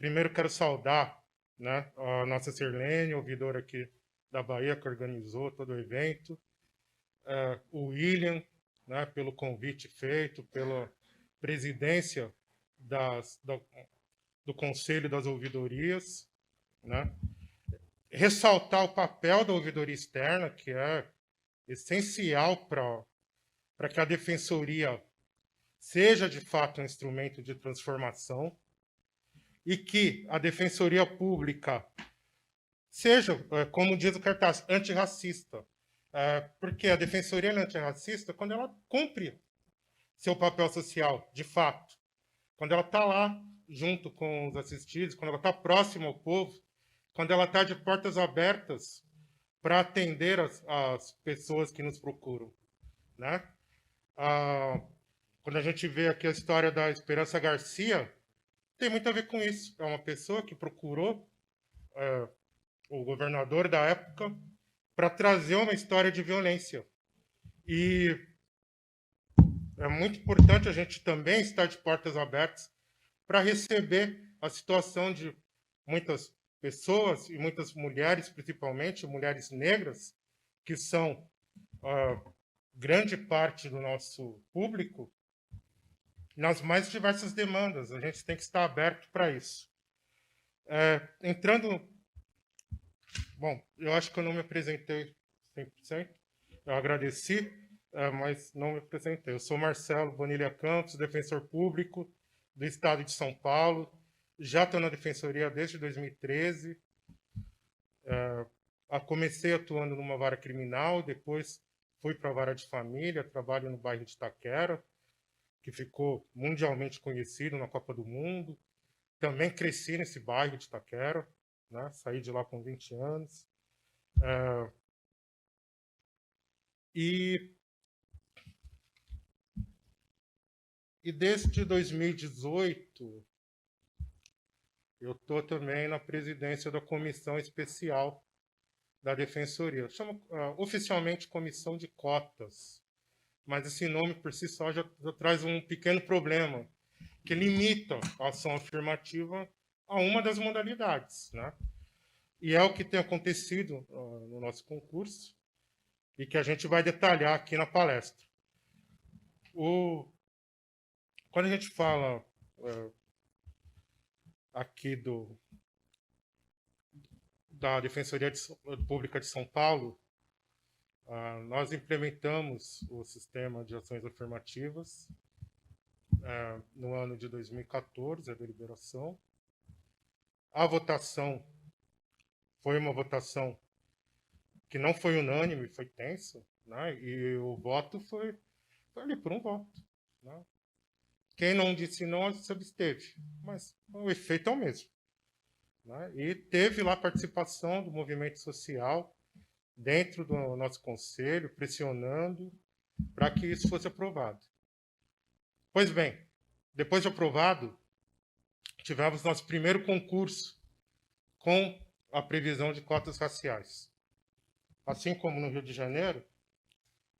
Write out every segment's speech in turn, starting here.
Primeiro quero saudar, né, a nossa Sirlene, ouvidora aqui da Bahia, que organizou todo o evento, o William, né, pelo convite feito, pela presidência do Conselho das Ouvidorias, né? Ressaltar o papel da ouvidoria externa, que é essencial para que a defensoria seja, de fato, um instrumento de transformação e que a defensoria pública seja, como diz o cartaz, antirracista. Porque a defensoria é antirracista quando ela cumpre seu papel social, de fato. Quando ela está lá, junto com os assistidos, quando ela está próxima ao povo, quando ela está de portas abertas para atender as pessoas que nos procuram, né? Quando a gente vê aqui a história da Esperança Garcia, tem muito a ver com isso. É uma pessoa que procurou o governador da época para trazer uma história de violência. E é muito importante a gente também estar de portas abertas para receber a situação de muitas pessoas, e muitas mulheres, principalmente, mulheres negras, que são grande parte do nosso público, nas mais diversas demandas. A gente tem que estar aberto para isso. Entrando... Bom, eu acho que eu não me apresentei 100%. Eu agradeci, mas não me apresentei. Eu sou Marcelo Bonilha Campos, defensor público do Estado de São Paulo. Já estou na Defensoria desde 2013. Comecei atuando numa vara criminal, depois fui para a vara de família, trabalho no bairro de Itaquera, que ficou mundialmente conhecido na Copa do Mundo. Também cresci nesse bairro de Itaquera, né? Saí de lá com 20 anos. E desde 2018, eu estou também na presidência da Comissão Especial da Defensoria. Chama oficialmente Comissão de Cotas, mas esse nome por si só já traz um pequeno problema, que limita a ação afirmativa a uma das modalidades, né? E é o que tem acontecido no nosso concurso e que a gente vai detalhar aqui na palestra. Quando a gente fala aqui da Defensoria Pública de São Paulo, nós implementamos o sistema de ações afirmativas no ano de 2014, a deliberação. A votação foi uma votação que não foi unânime, foi tensa, né? E o voto foi ali por um voto, né? Quem não disse não se absteve, mas o efeito é o mesmo, né? E teve lá a participação do movimento social dentro do nosso conselho, pressionando para que isso fosse aprovado. Pois bem, depois de aprovado, tivemos nosso primeiro concurso com a previsão de cotas raciais. Assim como no Rio de Janeiro,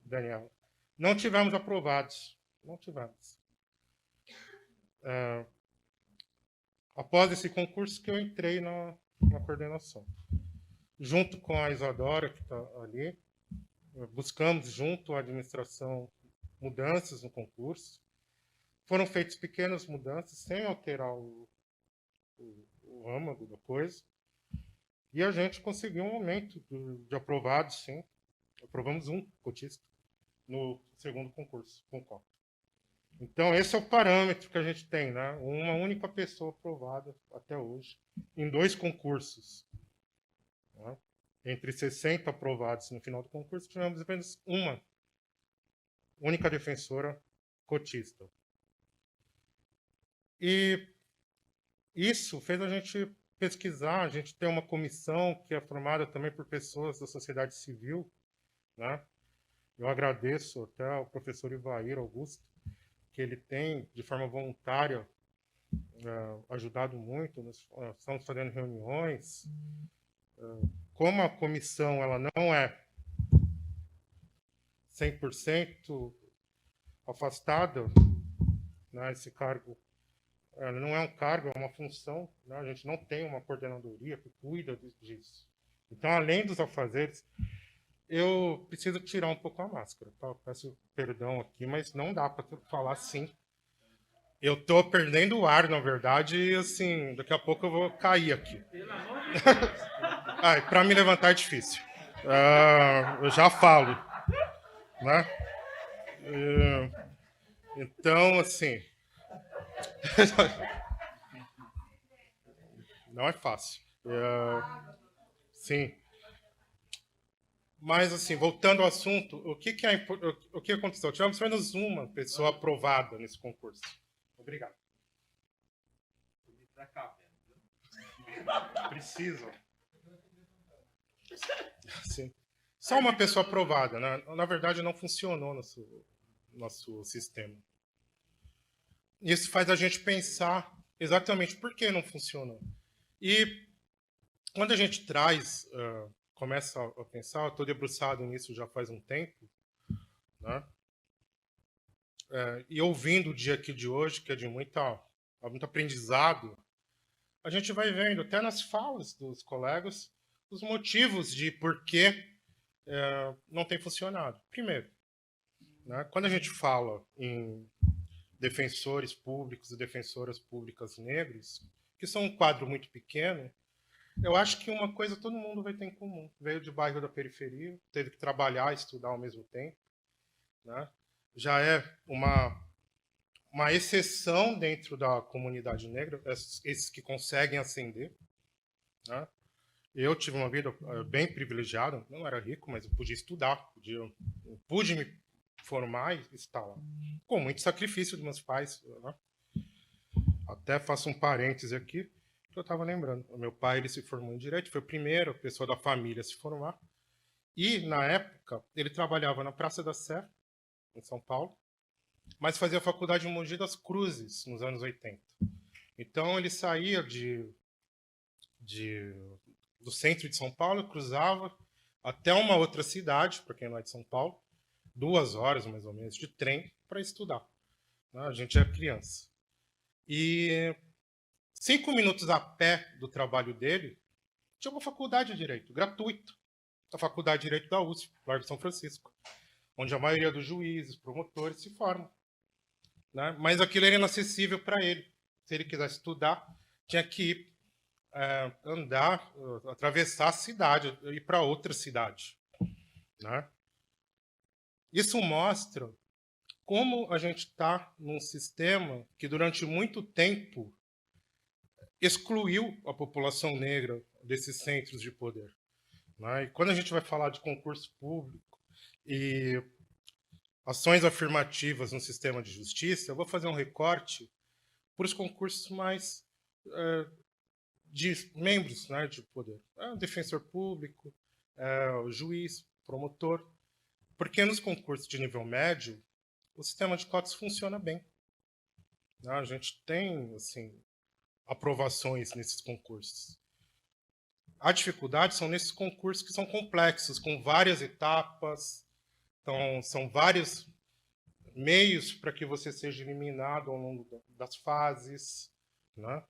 Daniel, não tivemos aprovados. Não tivemos. Após esse concurso que eu entrei na coordenação. Junto com a Isadora, que está ali, buscamos junto à administração mudanças no concurso. Foram feitas pequenas mudanças, sem alterar o âmago da coisa. E a gente conseguiu um aumento de aprovados, sim. Aprovamos um cotista no segundo concurso, com cota. Então, esse é o parâmetro que a gente tem, né? Uma única pessoa aprovada até hoje, em 2 concursos. Né? Entre 60 aprovados no final do concurso, tivemos apenas uma única defensora cotista. E isso fez a gente pesquisar, a gente tem uma comissão que é formada também por pessoas da sociedade civil, né? Eu agradeço até ao professor Ivair Augusto, que ele tem, de forma voluntária, ajudado muito. Nós estamos fazendo reuniões. Como a comissão ela não é 100% afastada, né, esse cargo não é um cargo, é uma função, né? A gente não tem uma coordenadoria que cuida disso. Então, além dos afazeres, eu preciso tirar um pouco a máscara, tá? Eu peço perdão aqui, mas não dá para falar assim. Eu tô perdendo o ar, na verdade, e assim, daqui a pouco eu vou cair aqui. Pelo amor de Deus. Para me levantar é difícil. Eu já falo, né? Então, assim, não é fácil. Sim. Mas, assim, voltando ao assunto, o que aconteceu? Tivemos menos uma pessoa aprovada nesse concurso. Obrigado. Preciso. Sim. Só uma pessoa aprovada, né? Na verdade, não funcionou nosso sistema. Isso faz a gente pensar exatamente por que não funcionou. E quando a gente começa a pensar, eu estou debruçado nisso já faz um tempo, né? E ouvindo o dia aqui de hoje, que é de muito aprendizado, a gente vai vendo, até nas falas dos colegas, os motivos de por que não tem funcionado. Primeiro, né, quando a gente fala em defensores públicos e defensoras públicas negros, que são um quadro muito pequeno, eu acho que uma coisa todo mundo vai ter em comum. Veio de bairro da periferia, teve que trabalhar e estudar ao mesmo tempo, né? Já é uma exceção dentro da comunidade negra, esses que conseguem ascender, né? Eu tive uma vida bem privilegiada, não era rico, mas eu podia estudar, eu pude me formar e estar lá, com muito sacrifício dos meus pais, né? Até faço um parêntese aqui, que eu estava lembrando. O meu pai ele se formou em Direito, foi a primeira pessoa da família a se formar, e, na época, ele trabalhava na Praça da Sé, em São Paulo, mas fazia faculdade em Mogi das Cruzes, nos anos 80. Então, ele saía do centro de São Paulo, cruzava até uma outra cidade, para quem não é de São Paulo, 2 horas, mais ou menos, de trem para estudar. A gente era criança. E 5 minutos a pé do trabalho dele, tinha uma faculdade de Direito, gratuito. A Faculdade de Direito da USP, Largo de São Francisco, onde a maioria dos juízes, promotores se formam, né? Mas aquilo era inacessível para ele. Se ele quisesse estudar, tinha que ir andar, atravessar a cidade, ir para outra cidade, né? Isso mostra como a gente está num sistema que, durante muito tempo, excluiu a população negra desses centros de poder, né? E quando a gente vai falar de concurso público e ações afirmativas no sistema de justiça, eu vou fazer um recorte para os concursos mais de membros, né, de poder. O defensor público, o juiz, promotor. Porque nos concursos de nível médio, o sistema de cotas funciona bem. A gente tem, assim, aprovações nesses concursos. A dificuldade são nesses concursos que são complexos, com várias etapas, então, são vários meios para que você seja eliminado ao longo das fases, né?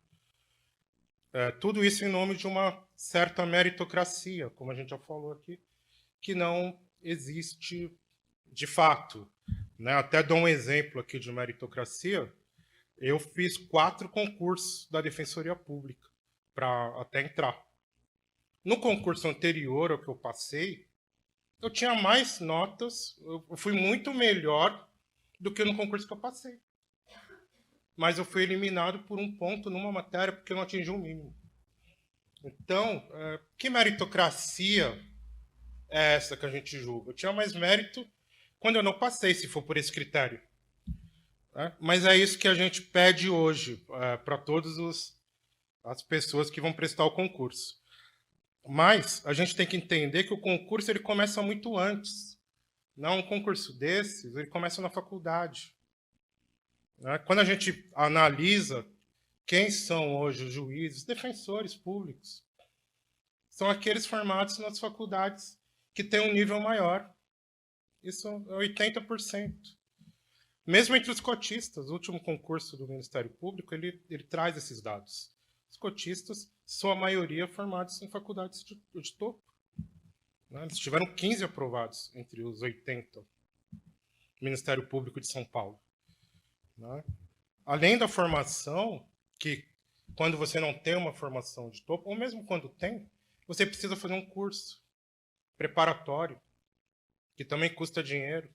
Tudo isso em nome de uma certa meritocracia, como a gente já falou aqui, que não existe de fato, né? Até dou um exemplo aqui de meritocracia. Eu fiz 4 concursos da Defensoria Pública para até entrar. No concurso anterior ao que eu passei, eu tinha mais notas, eu fui muito melhor do que no concurso que eu passei. Mas eu fui eliminado por um ponto numa matéria porque eu não atingi o mínimo. Então, que meritocracia é essa que a gente julga? Eu tinha mais mérito quando eu não passei, se for por esse critério. Mas é isso que a gente pede hoje para todas as pessoas que vão prestar o concurso. Mas a gente tem que entender que o concurso ele começa muito antes. Não, um concurso desses, ele começa na faculdade. Quando a gente analisa quem são hoje os juízes, defensores públicos, são aqueles formados nas faculdades que têm um nível maior. Isso é 80%. Mesmo entre os cotistas, o último concurso do Ministério Público, ele traz esses dados. Os cotistas são a maioria formados em faculdades de topo. Né? Eles tiveram 15 aprovados entre os 80 do Ministério Público de São Paulo. Né? Além da formação, que quando você não tem uma formação de topo, ou mesmo quando tem, você precisa fazer um curso preparatório, que também custa dinheiro.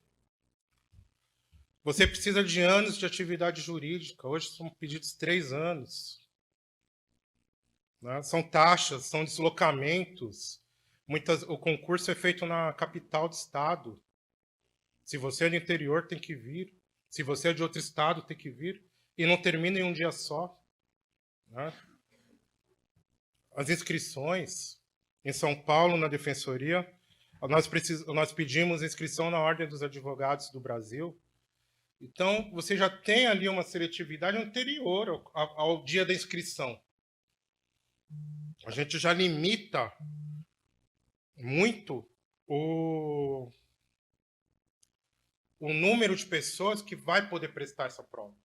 Você precisa de anos de atividade jurídica. Hoje são pedidos 3 anos. Né? São taxas, são deslocamentos. O concurso é feito na capital do estado. Se você é do interior, tem que vir. Se você é de outro estado, tem que vir. E não termina em um dia só. Né? As inscrições em São Paulo, na Defensoria, nós pedimos inscrição na Ordem dos Advogados do Brasil. Então, você já tem ali uma seletividade anterior ao dia da inscrição. A gente já limita muito o número de pessoas que vai poder prestar essa prova.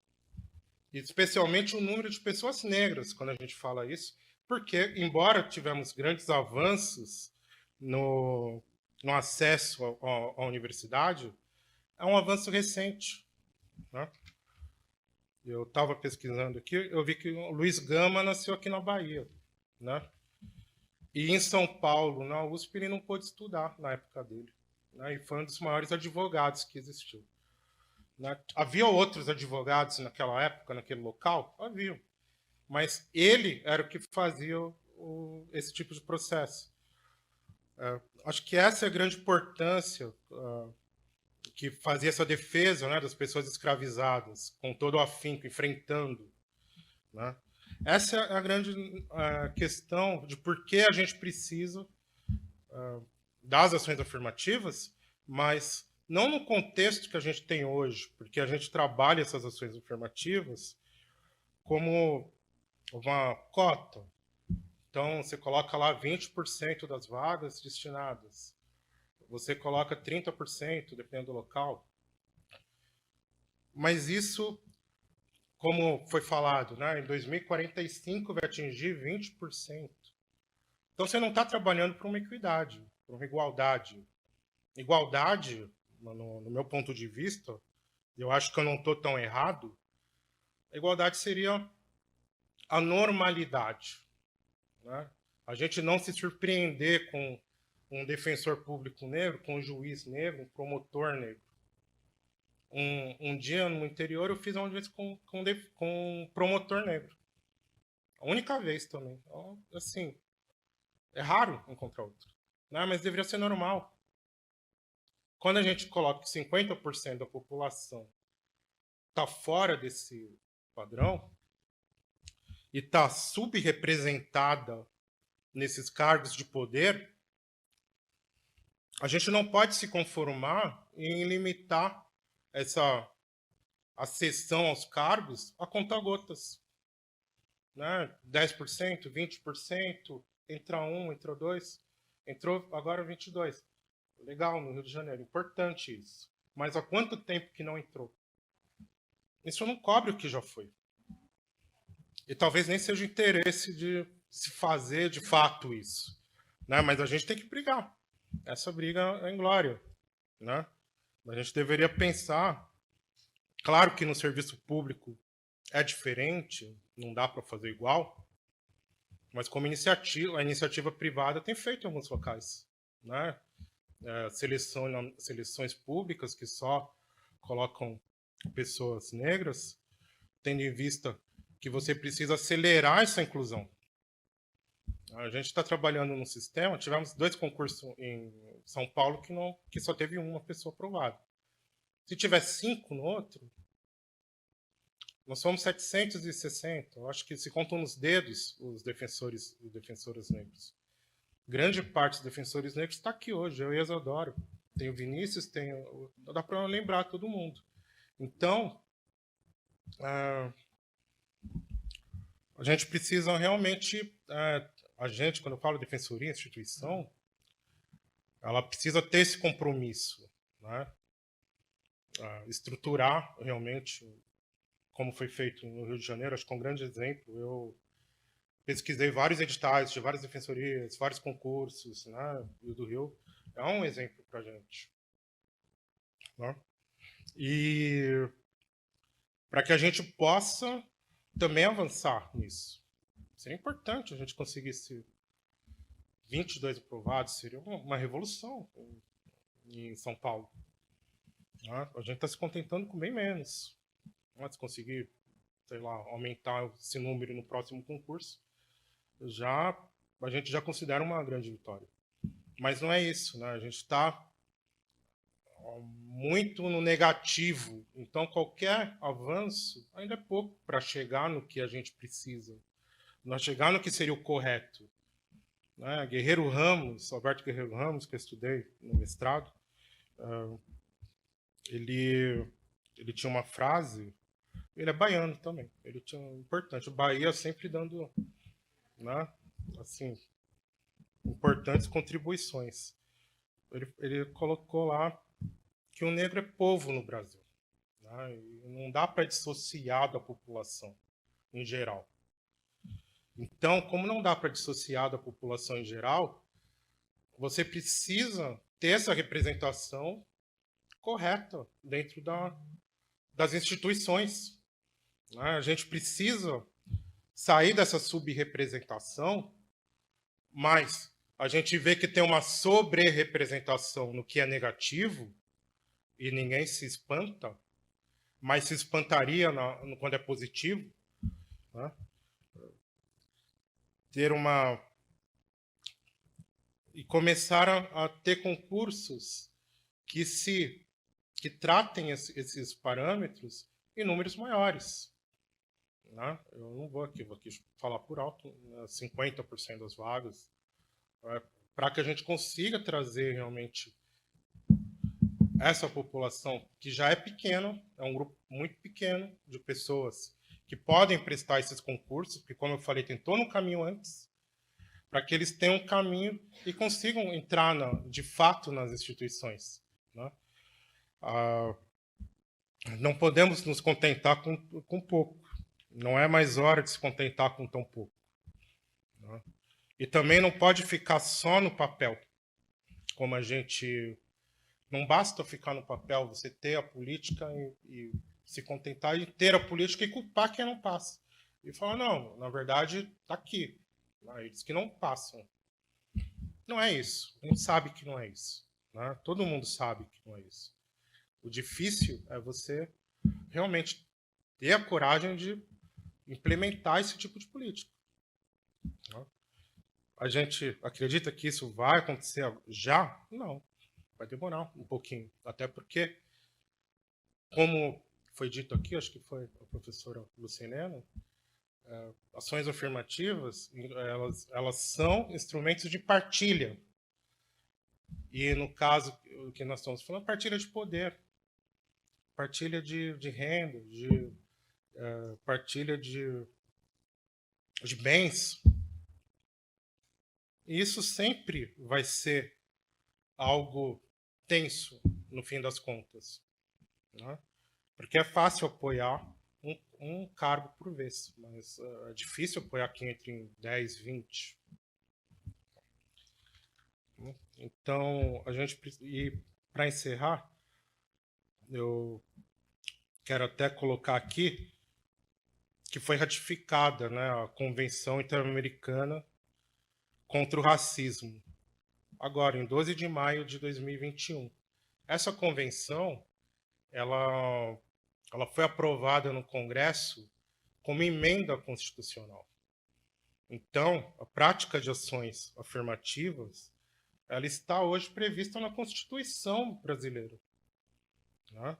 E especialmente o número de pessoas negras, quando a gente fala isso, porque, embora tivemos grandes avanços no acesso à universidade, é um avanço recente. Né? Eu estava pesquisando aqui, eu vi que o Luiz Gama nasceu aqui na Bahia. Né? E em São Paulo, na USP, ele não pôde estudar na época dele. Né? E foi um dos maiores advogados que existiu. Né? Havia outros advogados naquela época, naquele local? Havia. Mas ele era o que fazia esse tipo de processo. Acho que essa é a grande importância que fazia essa defesa, né, das pessoas escravizadas, com todo o afinco, enfrentando. Né? Essa é a grande questão de por que a gente precisa das ações afirmativas, mas não no contexto que a gente tem hoje, porque a gente trabalha essas ações afirmativas como uma cota. Então, você coloca lá 20% das vagas destinadas. Você coloca 30%, dependendo do local. Mas isso, como foi falado, né, em 2045 vai atingir 20%. Então, você não está trabalhando para uma equidade, para uma igualdade. Igualdade, no meu ponto de vista, eu acho que eu não estou tão errado, a igualdade seria a normalidade. Né? A gente não se surpreender com um defensor público negro, com um juiz negro, um promotor negro. Um dia no interior eu fiz uma vez com um promotor negro. A única vez também. Então, assim, é raro encontrar outro. Né? Mas deveria ser normal. Quando a gente coloca que 50% da população está fora desse padrão e está subrepresentada nesses cargos de poder, a gente não pode se conformar em limitar essa acessão aos cargos a conta-gotas. Né? 10%, 20%, entra um, entrou dois, entrou agora 22%. Legal, no Rio de Janeiro, importante isso. Mas há quanto tempo que não entrou? Isso não cobre o que já foi. E talvez nem seja o interesse de se fazer de fato isso. Né? Mas a gente tem que brigar. Essa briga é inglória. Né? A gente deveria pensar, claro que no serviço público é diferente, não dá para fazer igual, mas como a iniciativa privada tem feito em alguns locais. Né? Seleções públicas que só colocam pessoas negras, tendo em vista que você precisa acelerar essa inclusão. A gente está trabalhando num sistema, tivemos 2 concursos em São Paulo que só teve uma pessoa aprovada. Se tiver 5 no outro, nós somos 760. Eu acho que se contam nos dedos os defensores e defensoras negros. Grande parte dos defensores negros está aqui hoje. Eu e a Isadora. Tem o Vinícius, dá para lembrar todo mundo. Então, a gente precisa realmente... a gente, quando eu falo defensoria, instituição, ela precisa ter esse compromisso. Né? estruturar realmente como foi feito no Rio de Janeiro. Acho que é um grande exemplo. Eu pesquisei vários editais de várias defensorias, vários concursos, né? E o do Rio é um exemplo para a gente. Né? E para que a gente possa também avançar nisso. Seria importante a gente conseguir 22 aprovados, seria uma revolução em São Paulo. Né? A gente está se contentando com bem menos. Se conseguir, sei lá, aumentar esse número no próximo concurso, a gente já considera uma grande vitória. Mas não é isso, né? A gente está muito no negativo. Então, qualquer avanço ainda é pouco para chegar no que a gente precisa, para chegar no que seria o correto. Né? Guerreiro Ramos, Alberto Guerreiro Ramos, que eu estudei no mestrado, ele tinha uma frase. Ele é baiano também. Ele tinha importante. O Bahia sempre dando, né, assim, importantes contribuições. Ele colocou lá que o negro é povo no Brasil. Né, e não dá para dissociar da população em geral. Então, como não dá para dissociar da população em geral, você precisa ter essa representação correta dentro das instituições. Né? A gente precisa sair dessa subrepresentação, mas a gente vê que tem uma sobre-representação no que é negativo e ninguém se espanta, mas se espantaria quando é positivo. Né? E começar a ter concursos que tratem esses parâmetros em números maiores. Né? Eu não vou aqui falar por alto, né? 50% das vagas, para que a gente consiga trazer realmente essa população, que já é pequena, é um grupo muito pequeno de pessoas que podem prestar esses concursos, porque, como eu falei, tem todo um caminho antes, para que eles tenham um caminho e consigam entrar, de fato, nas instituições. Né? Não podemos nos contentar com pouco. Não é mais hora de se contentar com tão pouco. Né? E também não pode ficar só no papel. Como a gente... Não basta ficar no papel, você ter a política e se contentar e ter a política e culpar quem não passa. E falar, não, na verdade, está aqui. Eles que não passam. Não é isso. A gente sabe que não é isso. Né? Todo mundo sabe que não é isso. O difícil é você realmente ter a coragem de implementar esse tipo de política. A gente acredita que isso vai acontecer já? Não. Vai demorar um pouquinho. Até porque, como foi dito aqui, acho que foi a professora Lucinena, ações afirmativas, elas são instrumentos de partilha. E, no caso, o que nós estamos falando, partilha de poder, partilha de renda, partilha de bens. E isso sempre vai ser algo tenso, no fim das contas. Né? Porque é fácil apoiar um cargo por vez, mas é difícil apoiar quem entre em 10, 20. Então, e para encerrar, eu quero até colocar aqui que foi ratificada, né, a Convenção Interamericana contra o Racismo, agora, em 12 de maio de 2021. Essa convenção, ela foi aprovada no Congresso como emenda constitucional. Então, a prática de ações afirmativas, ela está hoje prevista na Constituição brasileira. Né?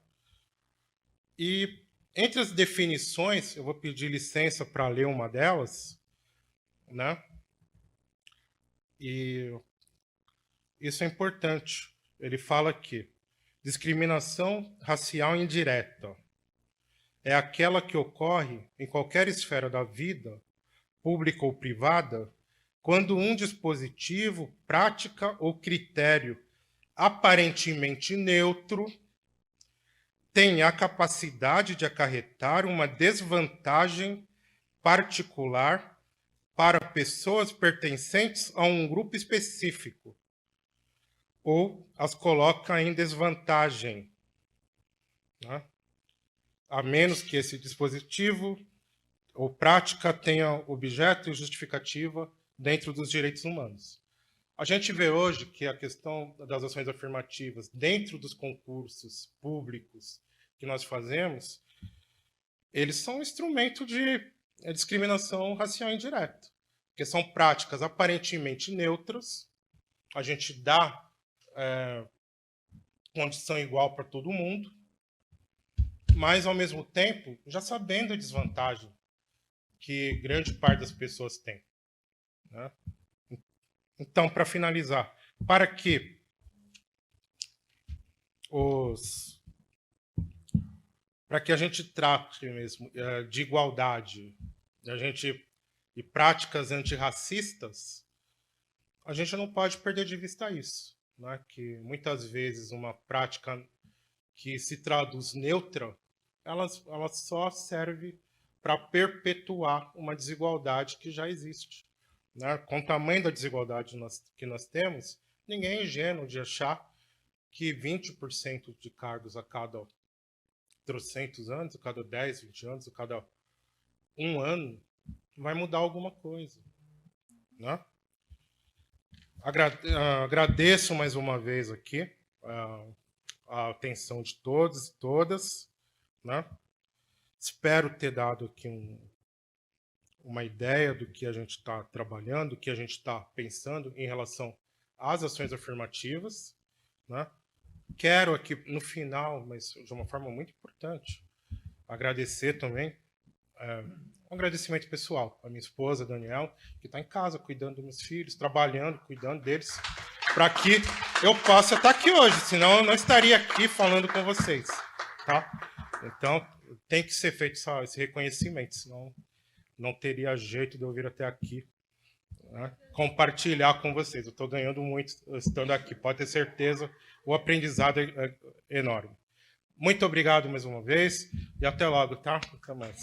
E entre as definições, eu vou pedir licença para ler uma delas, né? E isso é importante. Ele fala que discriminação racial indireta é aquela que ocorre em qualquer esfera da vida, pública ou privada, quando um dispositivo, prática ou critério aparentemente neutro tem a capacidade de acarretar uma desvantagem particular para pessoas pertencentes a um grupo específico, ou as coloca em desvantagem, né? A menos que esse dispositivo ou prática tenha objeto e justificativa dentro dos direitos humanos. A gente vê hoje que a questão das ações afirmativas dentro dos concursos públicos que nós fazemos, eles são um instrumento de discriminação racial indireta, porque são práticas aparentemente neutras, a gente dá condição igual para todo mundo, mas, ao mesmo tempo, já sabendo a desvantagem que grande parte das pessoas tem, né? Então, para finalizar, para que a gente trate mesmo de igualdade e práticas antirracistas, a gente não pode perder de vista isso, né? Que muitas vezes uma prática que se traduz neutra, ela só serve para perpetuar uma desigualdade que já existe, né? Com o tamanho da desigualdade que nós temos, ninguém é ingênuo de achar que 20% de cargos a cada 300 anos, a cada 10, 20 anos, a cada 1 ano, vai mudar alguma coisa, né? Agradeço mais uma vez aqui a atenção de todos e todas, né? Espero ter dado aqui uma ideia do que a gente está trabalhando, do que a gente está pensando em relação às ações afirmativas, né? Quero aqui, no final, mas de uma forma muito importante, agradecer também, um agradecimento pessoal à minha esposa, Daniela, que está em casa, cuidando dos meus filhos, trabalhando, cuidando deles, para que eu possa estar aqui hoje, senão eu não estaria aqui falando com vocês, tá? Então, tem que ser feito esse reconhecimento, senão não teria jeito de eu vir até aqui, né, compartilhar com vocês. Eu estou ganhando muito estando aqui, pode ter certeza, o aprendizado é enorme. Muito obrigado mais uma vez e até logo, tá? Até mais.